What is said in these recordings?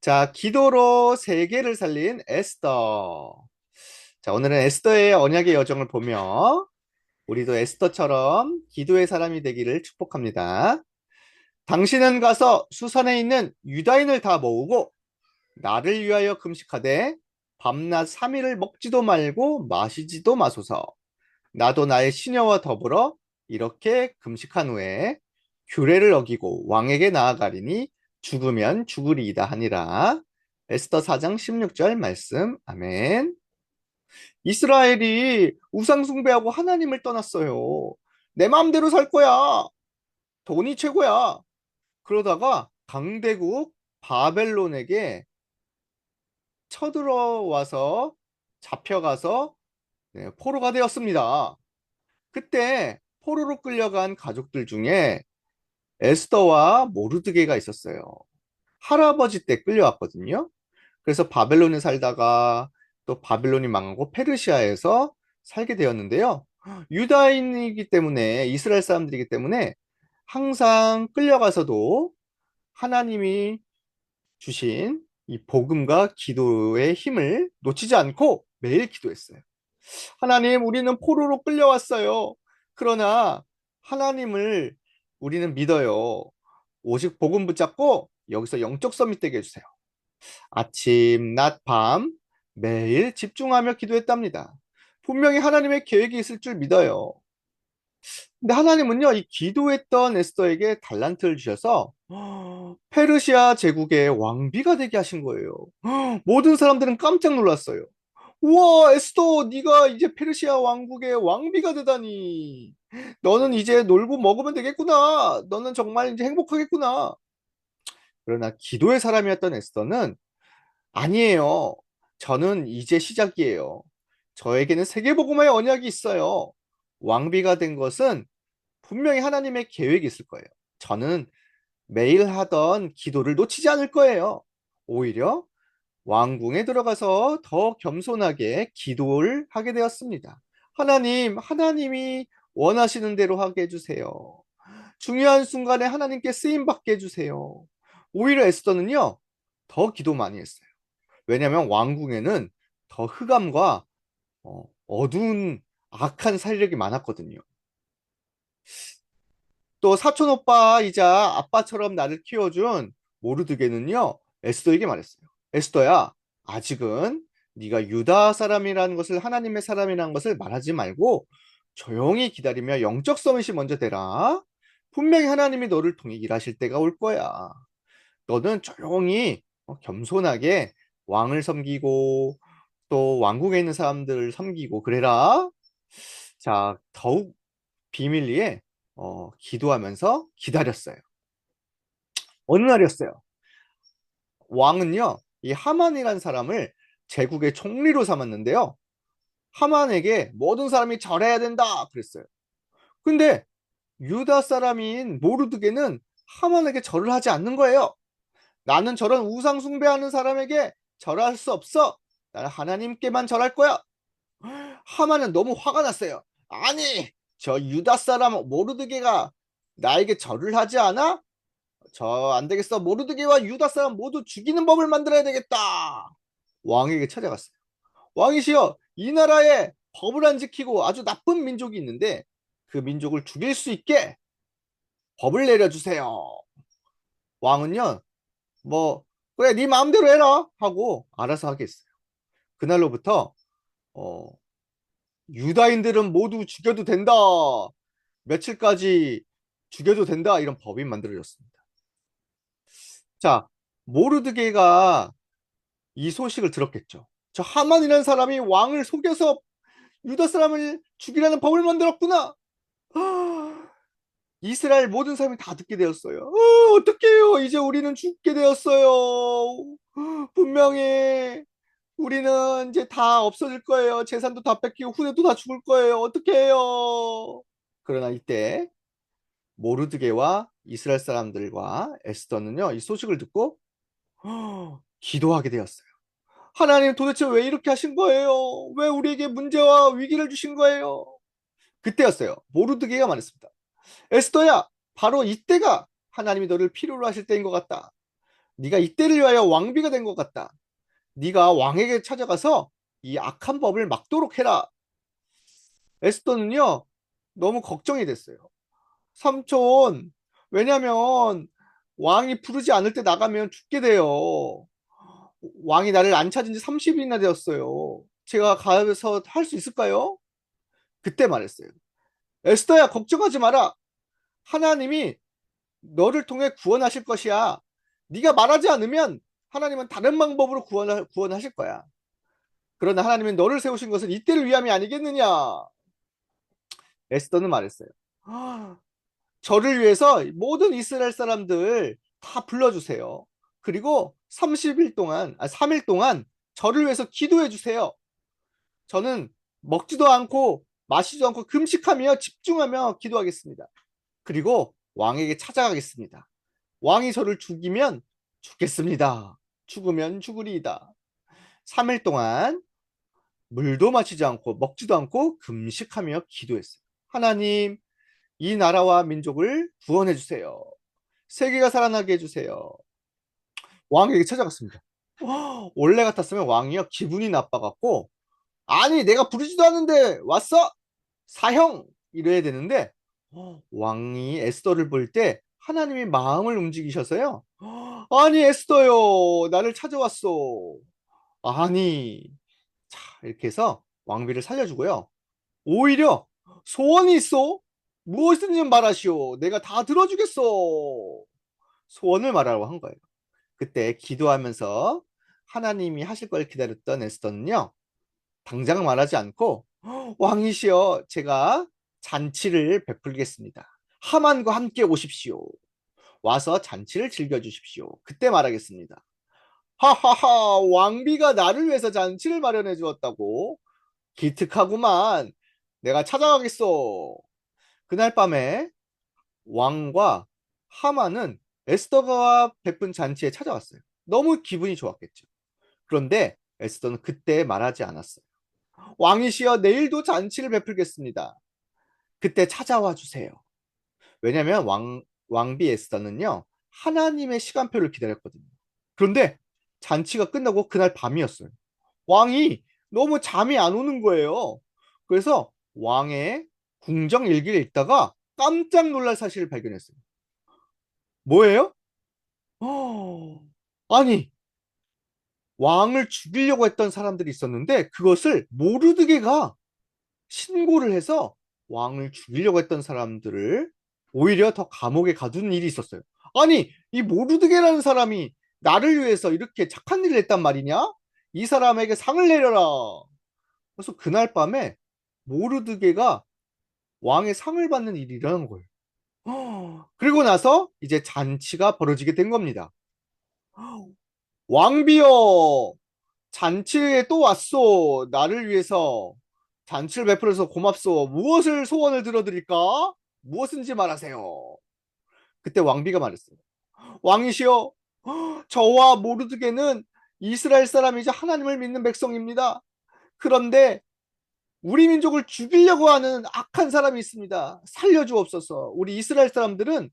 자, 기도로 세계를 살린 에스더. 자, 오늘은 에스더의 언약의 여정을 보며 우리도 에스더처럼 기도의 사람이 되기를 축복합니다. 당신은 가서 수산에 있는 유다인을 다 모으고 나를 위하여 금식하되 밤낮 3일을 먹지도 말고 마시지도 마소서. 나도 나의 시녀와 더불어 이렇게 금식한 후에 규례를 어기고 왕에게 나아가리니 죽으면 죽으리이다 하니라. 에스더 4장 16절 말씀. 아멘. 이스라엘이 우상 숭배하고 하나님을 떠났어요. 내 마음대로 살 거야. 돈이 최고야. 그러다가 강대국 바벨론에게 쳐들어와서 잡혀가서 포로가 되었습니다. 그때 포로로 끌려간 가족들 중에 에스더와 모르드게가 있었어요. 할아버지 때 끌려왔거든요. 그래서 바벨론에 살다가 또 바벨론이 망하고 페르시아에서 살게 되었는데요. 유다인이기 때문에 이스라엘 사람들이기 때문에 항상 끌려가서도 하나님이 주신 이 복음과 기도의 힘을 놓치지 않고 매일 기도했어요. 하나님, 우리는 포로로 끌려왔어요. 그러나 하나님을 우리는 믿어요. 오직 복음 붙잡고 여기서 영적 서밋 되게 해주세요. 아침, 낮, 밤 매일 집중하며 기도했답니다. 분명히 하나님의 계획이 있을 줄 믿어요. 근데 하나님은요, 이 기도했던 에스더에게 달란트를 주셔서 페르시아 제국의 왕비가 되게 하신 거예요. 모든 사람들은 깜짝 놀랐어요. 우와, 에스더, 네가 이제 페르시아 왕국의 왕비가 되다니. 너는 이제 놀고 먹으면 되겠구나. 너는 정말 이제 행복하겠구나. 그러나 기도의 사람이었던 에스더는 아니에요. 저는 이제 시작이에요. 저에게는 세계복음화의 언약이 있어요. 왕비가 된 것은 분명히 하나님의 계획이 있을 거예요. 저는 매일 하던 기도를 놓치지 않을 거예요. 오히려 왕궁에 들어가서 더 겸손하게 기도를 하게 되었습니다. 하나님, 하나님이 원하시는 대로 하게 해주세요. 중요한 순간에 하나님께 쓰임 받게 해주세요. 오히려 에스더는요, 더 기도 많이 했어요. 왜냐하면 왕궁에는 더 흑암과 어두운 악한 세력이 많았거든요. 또 사촌 오빠이자 아빠처럼 나를 키워준 모르드게는요, 에스더에게 말했어요. 에스더야, 아직은 네가 유다 사람이라는 것을, 하나님의 사람이라는 것을 말하지 말고 조용히 기다리며 영적 서밋이 먼저 되라. 분명히 하나님이 너를 통해 일하실 때가 올 거야. 너는 조용히 겸손하게 왕을 섬기고 또 왕궁에 있는 사람들을 섬기고 그래라. 자, 더욱 비밀리에 기도하면서 기다렸어요. 어느 날이었어요. 왕은요, 이 하만이라는 사람을 제국의 총리로 삼았는데요. 하만에게 모든 사람이 절해야 된다 그랬어요. 근데 유다 사람인 모르드게는 하만에게 절을 하지 않는 거예요. 나는 저런 우상 숭배하는 사람에게 절할 수 없어. 나는 하나님께만 절할 거야. 하만은 너무 화가 났어요. 아니, 저 유다 사람 모르드게가 나에게 절을 하지 않아? 저 안 되겠어. 모르드게와 유다 사람 모두 죽이는 법을 만들어야 되겠다. 왕에게 찾아갔어요. 왕이시여, 이 나라에 법을 안 지키고 아주 나쁜 민족이 있는데 그 민족을 죽일 수 있게 법을 내려주세요. 왕은요, 뭐 그래 네 마음대로 해라 하고 알아서 하겠어요. 그날로부터 어, 유다인들은 모두 죽여도 된다. 며칠까지 죽여도 된다. 이런 법이 만들어졌습니다. 자, 모르드게가 이 소식을 들었겠죠. 저 하만이라는 사람이 왕을 속여서 유다 사람을 죽이라는 법을 만들었구나. 이스라엘 모든 사람이 다 듣게 되었어요. 어떡해요. 이제 우리는 죽게 되었어요. 분명히 우리는 이제 다 없어질 거예요. 재산도 다 뺏기고 후대도 다 죽을 거예요. 어떡해요. 그러나 이때 모르드게와 이스라엘 사람들과 에스더는요, 이 소식을 듣고 기도하게 되었어요. 하나님 도대체 왜 이렇게 하신 거예요? 왜 우리에게 문제와 위기를 주신 거예요? 그때였어요. 모르드게가 말했습니다. 에스더야, 바로 이때가 하나님이 너를 필요로 하실 때인 것 같다. 네가 이때를 위하여 왕비가 된 것 같다. 네가 왕에게 찾아가서 이 악한 법을 막도록 해라. 에스더는요, 너무 걱정이 됐어요. 삼촌, 왜냐면 왕이 부르지 않을 때 나가면 죽게 돼요. 왕이 나를 안 찾은 지 30일이나 되었어요. 제가 가서 할 수 있을까요? 그때 말했어요. 에스더야, 걱정하지 마라. 하나님이 너를 통해 구원하실 것이야. 네가 말하지 않으면 하나님은 다른 방법으로 구원하실 거야. 그러나 하나님은 너를 세우신 것은 이때를 위함이 아니겠느냐. 에스더는 말했어요. 저를 위해서 모든 이스라엘 사람들 다 불러주세요. 그리고 30일 동안, 3일 동안 저를 위해서 기도해 주세요. 저는 먹지도 않고 마시지도 않고 금식하며 집중하며 기도하겠습니다. 그리고 왕에게 찾아가겠습니다. 왕이 저를 죽이면 죽겠습니다. 죽으면 죽으리이다. 3일 동안 물도 마시지 않고 먹지도 않고 금식하며 기도했어요. 하나님, 이 나라와 민족을 구원해 주세요. 세계가 살아나게 해주세요. 왕에게 찾아갔습니다. 원래 같았으면 왕이요 기분이 나빠갖고 아니 내가 부르지도 않는데 왔어? 사형 이래야 되는데 왕이 에스더를 볼 때 하나님이 마음을 움직이셔서요. 아니 에스더요 나를 찾아왔어. 아니 자 이렇게 해서 왕비를 살려주고요. 오히려 소원이 있어? 무엇이든지 말하시오. 내가 다 들어주겠어. 소원을 말하라고 한 거예요. 그때 기도하면서 하나님이 하실 걸 기다렸던 에스더는요. 당장 말하지 않고 왕이시여 제가 잔치를 베풀겠습니다. 하만과 함께 오십시오. 와서 잔치를 즐겨주십시오. 그때 말하겠습니다. 하하하 왕비가 나를 위해서 잔치를 마련해 주었다고? 기특하구만. 내가 찾아가겠어. 그날 밤에 왕과 하만은 에스더가 베푼 잔치에 찾아왔어요. 너무 기분이 좋았겠죠. 그런데 에스더는 그때 말하지 않았어요. 왕이시여 내일도 잔치를 베풀겠습니다. 그때 찾아와 주세요. 왜냐하면 왕비 에스더는요. 하나님의 시간표를 기다렸거든요. 그런데 잔치가 끝나고 그날 밤이었어요. 왕이 너무 잠이 안 오는 거예요. 그래서 왕의 궁정 일기를 읽다가 깜짝 놀랄 사실을 발견했어요. 뭐예요? 아니 왕을 죽이려고 했던 사람들이 있었는데 그것을 모르드게가 신고를 해서 왕을 죽이려고 했던 사람들을 오히려 더 감옥에 가두는 일이 있었어요. 아니, 이 모르드게라는 사람이 나를 위해서 이렇게 착한 일을 했단 말이냐? 이 사람에게 상을 내려라. 그래서 그날 밤에 모르드게가 왕의 상을 받는 일이 일어난 거예요. 그리고 나서 이제 잔치가 벌어지게 된 겁니다. 왕비여, 잔치에 또 왔소. 나를 위해서 잔치를 베풀어서 고맙소. 무엇을 소원을 들어드릴까? 무엇인지 말하세요. 그때 왕비가 말했어요. 왕이시여, 저와 모르드게는 이스라엘 사람이자 하나님을 믿는 백성입니다. 그런데 우리 민족을 죽이려고 하는 악한 사람이 있습니다. 살려주옵소서. 우리 이스라엘 사람들은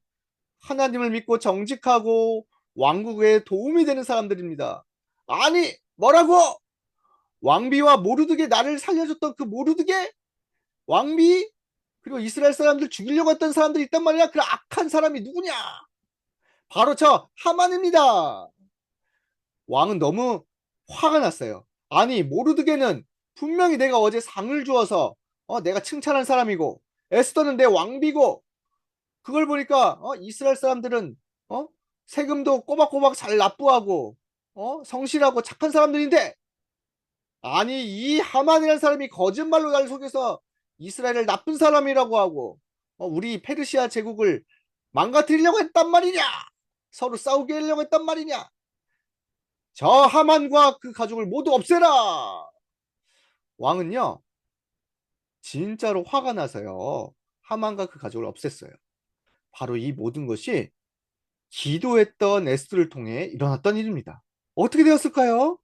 하나님을 믿고 정직하고 왕국에 도움이 되는 사람들입니다. 아니, 뭐라고? 왕비와 모르드게 나를 살려줬던 그 모르드게 왕비 그리고 이스라엘 사람들 죽이려고 했던 사람들이 있단 말이야. 그 악한 사람이 누구냐? 바로 저 하만입니다. 왕은 너무 화가 났어요. 아니 모르드게는 분명히 내가 어제 상을 주어서 내가 칭찬한 사람이고 에스더는 내 왕비고 그걸 보니까 이스라엘 사람들은 어? 세금도 꼬박꼬박 잘 납부하고 성실하고 착한 사람들인데 아니 이 하만이라는 사람이 거짓말로 날 속여서 이스라엘을 나쁜 사람이라고 하고 우리 페르시아 제국을 망가뜨리려고 했단 말이냐? 서로 싸우게 하려고 했단 말이냐? 저 하만과 그 가족을 모두 없애라. 왕은요 진짜로 화가 나서요 하만과 그 가족을 없앴어요. 바로 이 모든 것이 기도했던 에스더를 통해 일어났던 일입니다. 어떻게 되었을까요?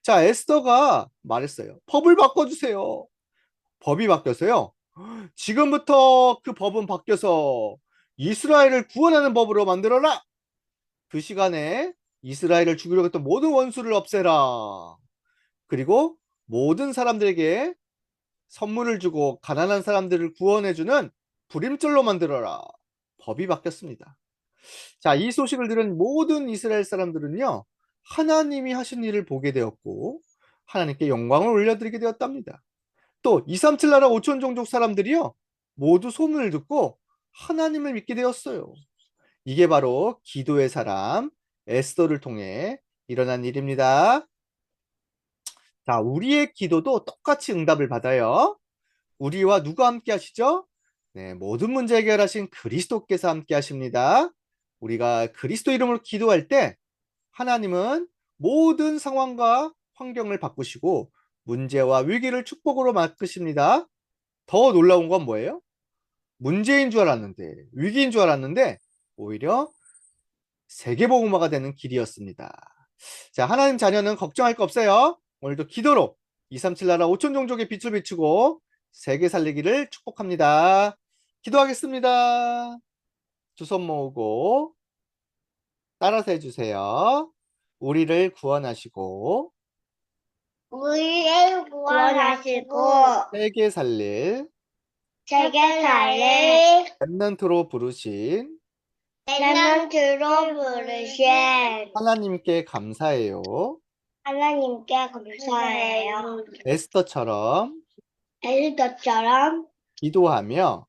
자 에스더가 말했어요. 법을 바꿔주세요. 법이 바뀌었어요. 지금부터 그 법은 바뀌어서 이스라엘을 구원하는 법으로 만들어라. 그 시간에 이스라엘을 죽이려고 했던 모든 원수를 없애라. 그리고 모든 사람들에게 선물을 주고 가난한 사람들을 구원해주는 불임절로 만들어라. 법이 바뀌었습니다. 자, 이 소식을 들은 모든 이스라엘 사람들은요, 하나님이 하신 일을 보게 되었고, 하나님께 영광을 올려드리게 되었답니다. 또, 237 나라 5천 종족 사람들이요, 모두 소문을 듣고 하나님을 믿게 되었어요. 이게 바로 기도의 사람, 에스더를 통해 일어난 일입니다. 자, 우리의 기도도 똑같이 응답을 받아요. 우리와 누가 함께 하시죠? 네, 모든 문제 해결하신 그리스도께서 함께 하십니다. 우리가 그리스도 이름으로 기도할 때 하나님은 모든 상황과 환경을 바꾸시고 문제와 위기를 축복으로 바꾸십니다. 더 놀라운 건 뭐예요? 문제인 줄 알았는데, 위기인 줄 알았는데 오히려 세계복음화가 되는 길이었습니다. 자, 하나님 자녀는 걱정할 거 없어요. 오늘도 기도로 237 나라 5천 종족의 빛을 비추고 세계 살리기를 축복합니다. 기도하겠습니다. 두 손 모으고 따라서 해주세요. 우리를 구원하시고 우리를 구원하시고 세계 살릴 세계 살릴 렘넌트로 부르신 렘넌트로 부르신 하나님께 감사해요. 하나님께 감사해요. 에스더처럼 에스더처럼 기도하며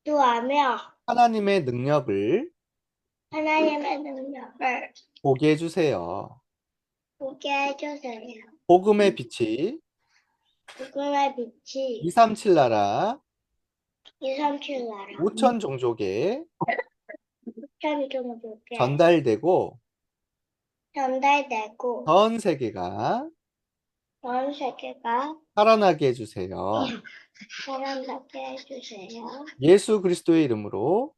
기도하며 하나님의 능력을 하나님의 능력을 보게 해주세요. 보게 해주세요. 복음의 빛이 복음의 빛이 237 나라 237 나라 5천 종족에 천종족에 전달되고 전달되고 전 세계가 전 세계가 살아나게 해주세요. 살아나게 해주세요. 예수 그리스도의 이름으로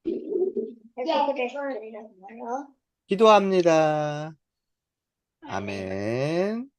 예수 그리스도의 이름으로 기도합니다. 아멘.